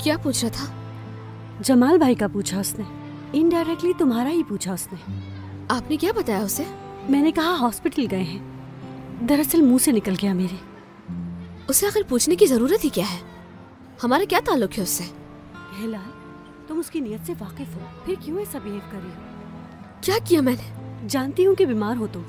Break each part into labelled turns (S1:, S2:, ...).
S1: क्या पूछ रहा था?
S2: जमाल भाई का पूछा उसने, इनडायरेक्टली तुम्हारा ही पूछा उसने।
S1: आपने क्या बताया उसे?
S2: मैंने कहा हॉस्पिटल गए हैं, दरअसल मुंह से निकल गया मेरे।
S1: उसे आखिर पूछने की जरूरत ही क्या है? हमारा क्या ताल्लुक है उससे?
S2: हिलाल, तुम उसकी नियत से वाकिफ हो, फिर क्यों ऐसा बिहेव कर रही हो?
S1: क्या किया मैंने?
S2: जानती हूँ कि बीमार हो तुम,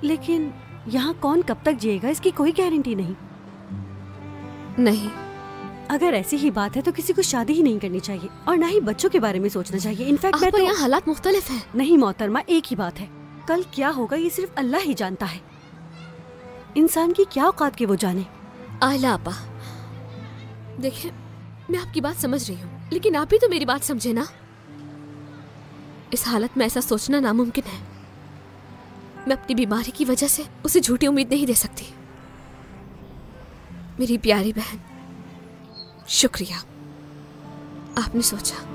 S2: लेकिन यहाँ कौन कब तक जिएगा इसकी कोई गारंटी नहीं।
S1: नहीं,
S2: अगर ऐसी ही बात है तो किसी को शादी ही नहीं करनी चाहिए और ना ही बच्चों के बारे में सोचना चाहिए। इनफैक्ट मैं तो
S1: यहाँ हालात मुख्तलिफ हैं।
S2: नहीं मोहतरमा, एक ही बात है, कल क्या होगा ये सिर्फ अल्लाह ही जानता है। इंसान की क्या औकात के वो जाने।
S1: आयला आपा, देखिए मैं आपकी बात समझ रही हूँ, लेकिन आप ही तो मेरी बात समझे ना। इस हालत में ऐसा सोचना नामुमकिन है। मैं अपनी बीमारी की वजह से उसे झूठी उम्मीद नहीं दे सकती। मेरी प्यारी बहन, शुक्रिया, आपने सोचा।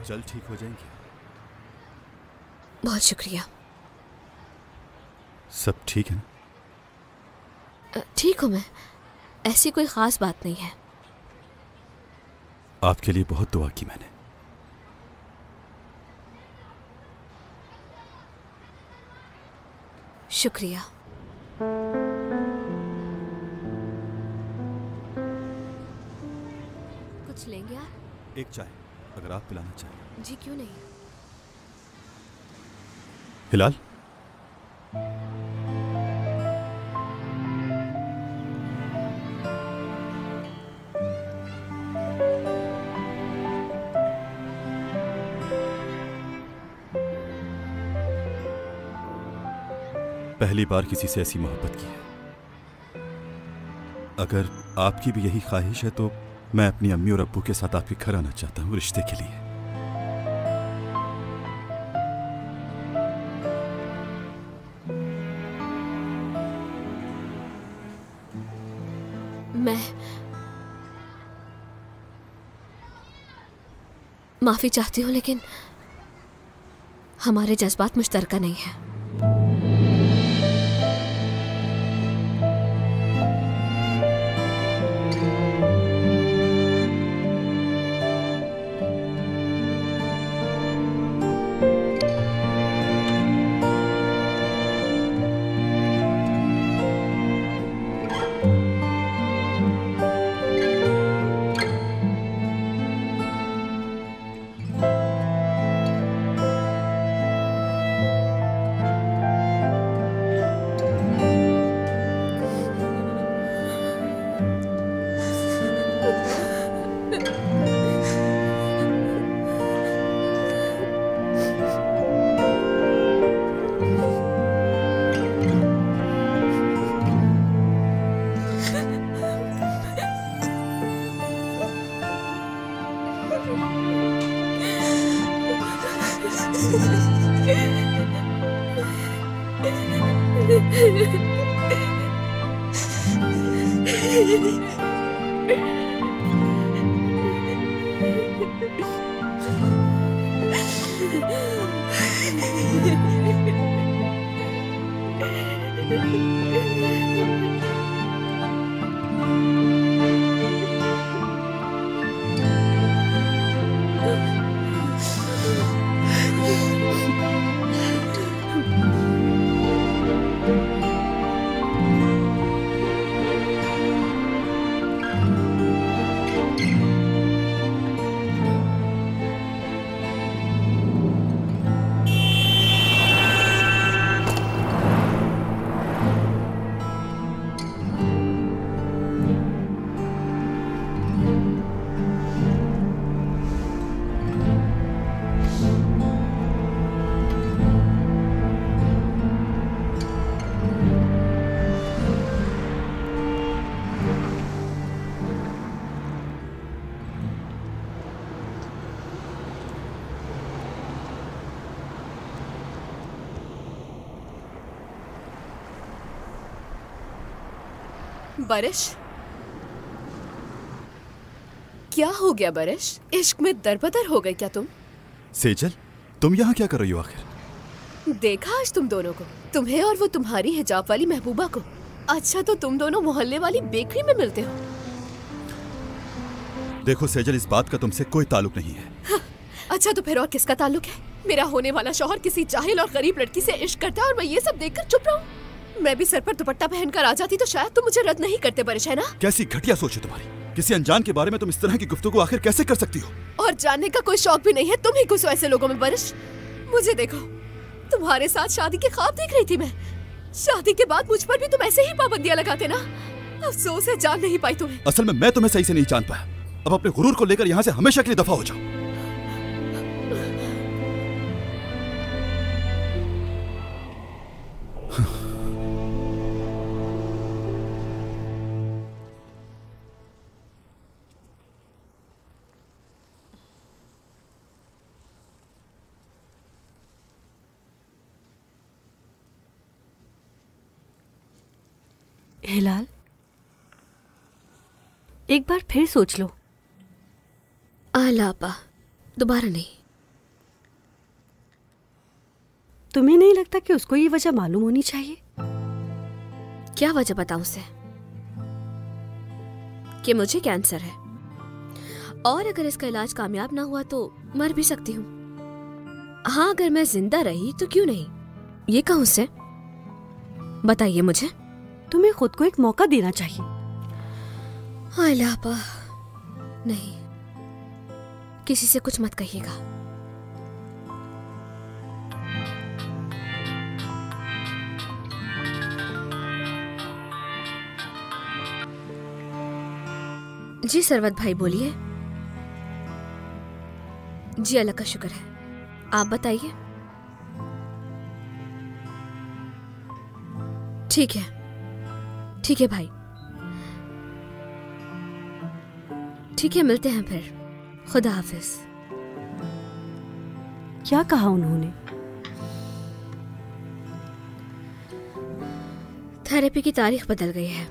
S3: जल्द ठीक हो जाएंगे।
S1: बहुत शुक्रिया।
S3: सब ठीक है?
S1: ठीक हूँ मैं, ऐसी कोई खास बात नहीं है।
S3: आपके लिए बहुत दुआ की मैंने।
S1: शुक्रिया। कुछ लेंगे आप?
S3: एक चाय अगर आप पिलाना चाहें।
S1: जी क्यों नहीं।
S3: हिलाल, पहली बार किसी से ऐसी मोहब्बत की है। अगर आपकी भी यही ख्वाहिश है तो मैं अपनी अम्मी और अब्बू के साथ आपके घर आना चाहता हूँ रिश्ते के लिए।
S1: मैं माफी चाहती हूँ, लेकिन हमारे जज्बात मुश्तरका नहीं है।
S4: बारिश, क्या हो गया बारिश? इश्क में दरबदर हो गए क्या तुम?
S3: सेजल, तुम यहाँ क्या कर रही हो आखिर?
S4: देखा आज तुम दोनों को, तुम्हें और वो तुम्हारी हिजाब वाली महबूबा को। अच्छा, तो तुम दोनों मोहल्ले वाली बेकरी में मिलते हो?
S3: देखो सेजल, इस बात का तुमसे कोई ताल्लुक नहीं है।
S4: हाँ, अच्छा तो फिर और किसका ताल्लुक है? मेरा होने वाला शौहर किसी जाहिल और गरीब लड़की से इश्क करता है और मैं ये सब देखकर चुप रहूं? मैं भी सर पर दुपट्टा पहनकर आ जाती तो शायद तुम मुझे रद्द नहीं करते बारिश, है ना?
S3: कैसी घटिया सोच है तुम्हारी। किसी अनजान के बारे में तुम इस तरह की गुफ्तगू आखिर कैसे कर सकती हो?
S4: और जानने का कोई शौक भी नहीं है, तुम ही घुसो ऐसे लोगों में बारिश। मुझे देखो, तुम्हारे साथ शादी के ख्वाब देख रही थी मैं। शादी के बाद मुझ पर भी तुम ऐसे ही पाबंदियां लगाते ना। अफसोस है जान नहीं पाई तुम्हें।
S3: असल में मैं तुम्हें सही से नहीं जान पाया। अब अपने गुरूर को लेकर यहाँ से हमेशा के लिए दफा हो जाओ।
S2: हिलाल, एक बार फिर सोच लो।
S1: आलापा, दोबारा नहीं।
S2: तुम्हें नहीं लगता कि उसको ये वजह मालूम होनी चाहिए?
S1: क्या वजह बताऊं उसे? कि मुझे कैंसर है और अगर इसका इलाज कामयाब ना हुआ तो मर भी सकती हूँ। हाँ, अगर मैं जिंदा रही तो क्यों नहीं, ये कहूं उसे। बताइए मुझे।
S2: तुम्हें खुद को एक मौका देना चाहिए।
S1: आलापा, नहीं, किसी से कुछ मत कहिएगा। जी सरवत भाई बोलिए। जी अल्लाह का शुक्र है, आप बताइए। ठीक है, ठीक है भाई, ठीक है, मिलते हैं फिर। खुदा हाफिज।
S2: क्या कहा उन्होंने?
S1: थेरेपी की तारीख बदल गई है,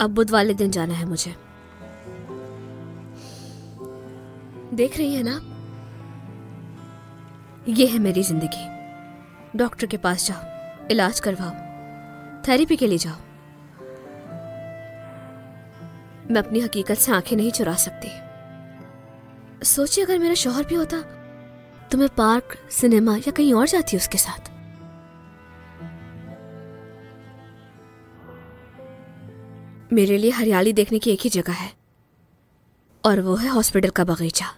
S1: अब बुध वाले दिन जाना है मुझे। देख रही है ना, ये है मेरी जिंदगी। डॉक्टर के पास जाओ, इलाज करवाओ, थेरेपी के लिए जाओ। मैं अपनी हकीकत से आंखें नहीं चुरा सकती। सोचिए अगर मेरा शौहर भी होता तो मैं पार्क, सिनेमा या कहीं और जाती उसके साथ। मेरे लिए हरियाली देखने की एक ही जगह है और वो है हॉस्पिटल का बगीचा।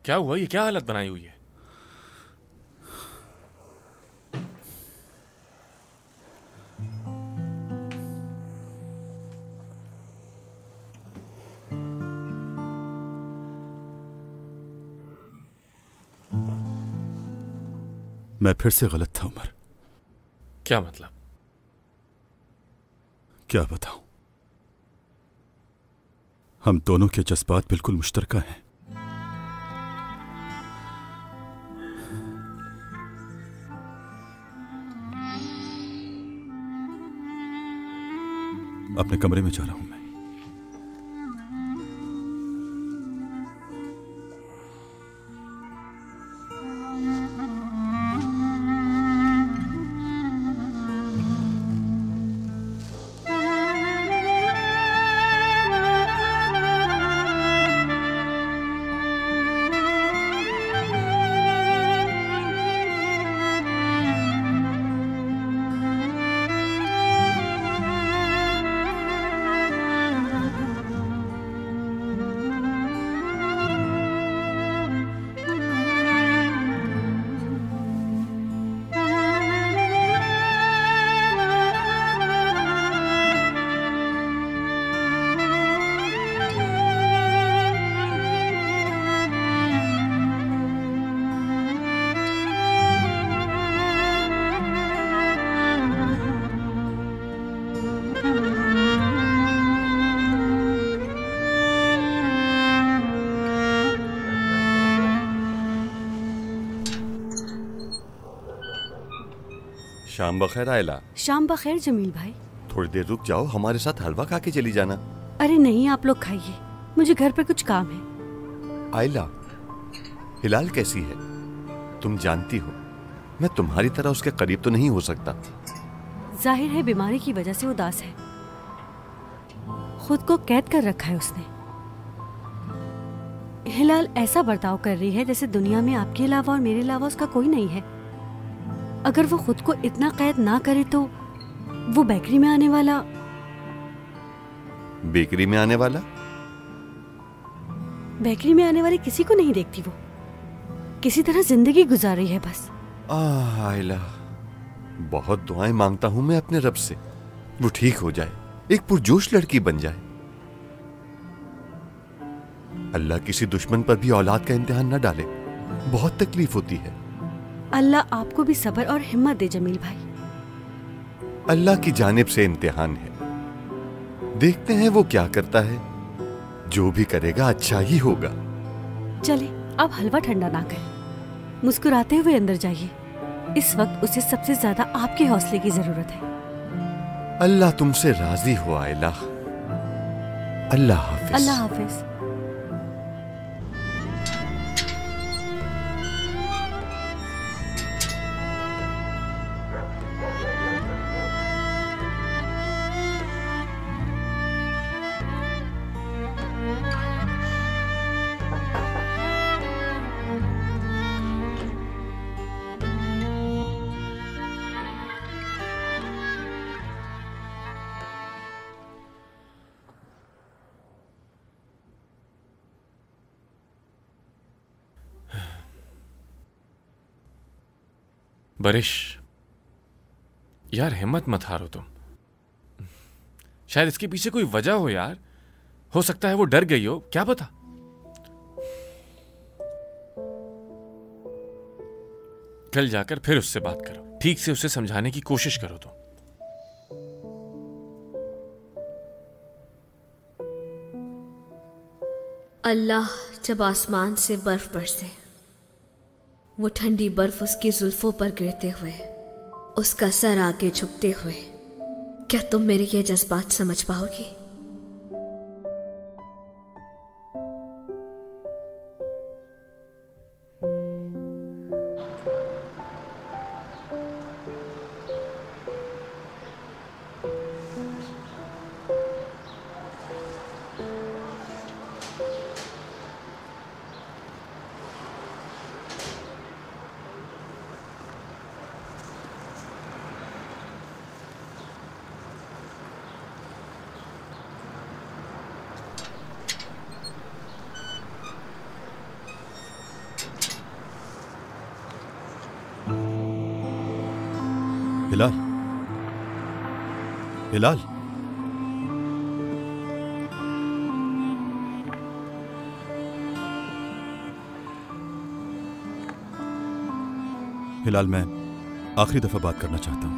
S5: क्या हुआ? ये क्या हालत बनाई हुई है?
S3: मैं फिर से गलत था उमर।
S5: क्या मतलब?
S3: क्या बताऊं, हम दोनों के जज्बात बिल्कुल मुश्तरका हैं। अपने कमरे में जा रहा हूं मैं।
S6: शाम बखैर आयला।
S2: शाम बखैर जमील भाई।
S6: थोड़ी देर रुक जाओ, हमारे साथ हलवा खा के चली जाना।
S2: अरे नहीं, आप लोग खाइए, मुझे घर पर कुछ काम है।
S6: आयला, हिलाल कैसी है? तुम जानती हो मैं तुम्हारी तरह उसके करीब तो नहीं हो सकता।
S2: जाहिर है बीमारी की वजह से उदास है, खुद को कैद कर रखा है उसने। हिलाल ऐसा बर्ताव कर रही है जैसे दुनिया में आपके अलावा और मेरे अलावा उसका कोई नहीं है। अगर वो खुद को इतना कैद ना करे तो वो बेकरी में आने वाला।
S6: बेकरी में आने वाला?
S2: बेकरी में आने वाले किसी को नहीं देखती, वो किसी तरह जिंदगी गुजार रही है बस।
S6: आयला, बहुत दुआएं मांगता हूं मैं अपने रब से, वो ठीक हो जाए, एक पुरजोश लड़की बन जाए। अल्लाह किसी दुश्मन पर भी औलाद का इम्तिहान न डाले, बहुत तकलीफ होती है।
S2: अल्लाह आपको भी सब्र और हिम्मत दे जमील भाई।
S6: अल्लाह की जानिब से इम्तिहान है, देखते हैं वो क्या करता है। जो भी करेगा अच्छा ही होगा।
S2: चले, अब हलवा ठंडा ना करें, मुस्कुराते हुए अंदर जाइए। इस वक्त उसे सबसे ज्यादा आपके हौसले की जरूरत है।
S6: अल्लाह तुमसे राजी हो आयला। अल्लाह हाफिज।
S2: अल्लाह हाफिज।
S5: बारिश, यार हिम्मत मत हारो तुम। शायद इसके पीछे कोई वजह हो यार, हो सकता है वो डर गई हो, क्या पता। कल जाकर फिर उससे बात करो, ठीक से उसे समझाने की कोशिश करो तुम।
S1: अल्लाह जब आसमान से बर्फ बरसे, वो ठंडी बर्फ उसकी जुल्फों पर गिरते हुए, उसका सर आगे झुकते हुए, क्या तुम मेरे ये जज्बात समझ पाओगी?
S3: हिलाल, हिलाल, हिलाल, मैं आखिरी दफा बात करना चाहता हूं।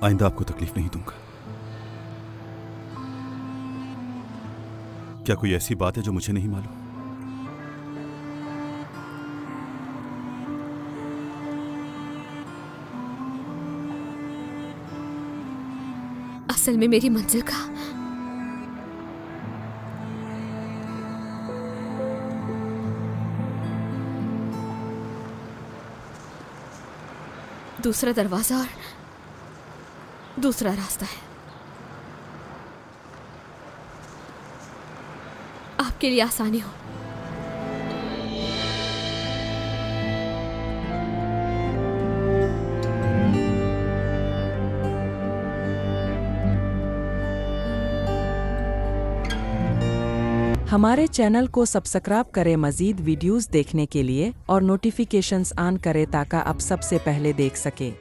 S3: आइंदा आपको तकलीफ नहीं दूंगा। क्या कोई ऐसी बात है जो मुझे नहीं मालूम?
S1: असल में मेरी मंजिल का दूसरा दरवाजा और दूसरा रास्ता है। आपके लिए आसानी हो।
S7: हमारे चैनल को सब्सक्राइब करें मज़ीद वीडियोस देखने के लिए और नोटिफिकेशंस ऑन करें ताकि आप सबसे पहले देख सकें।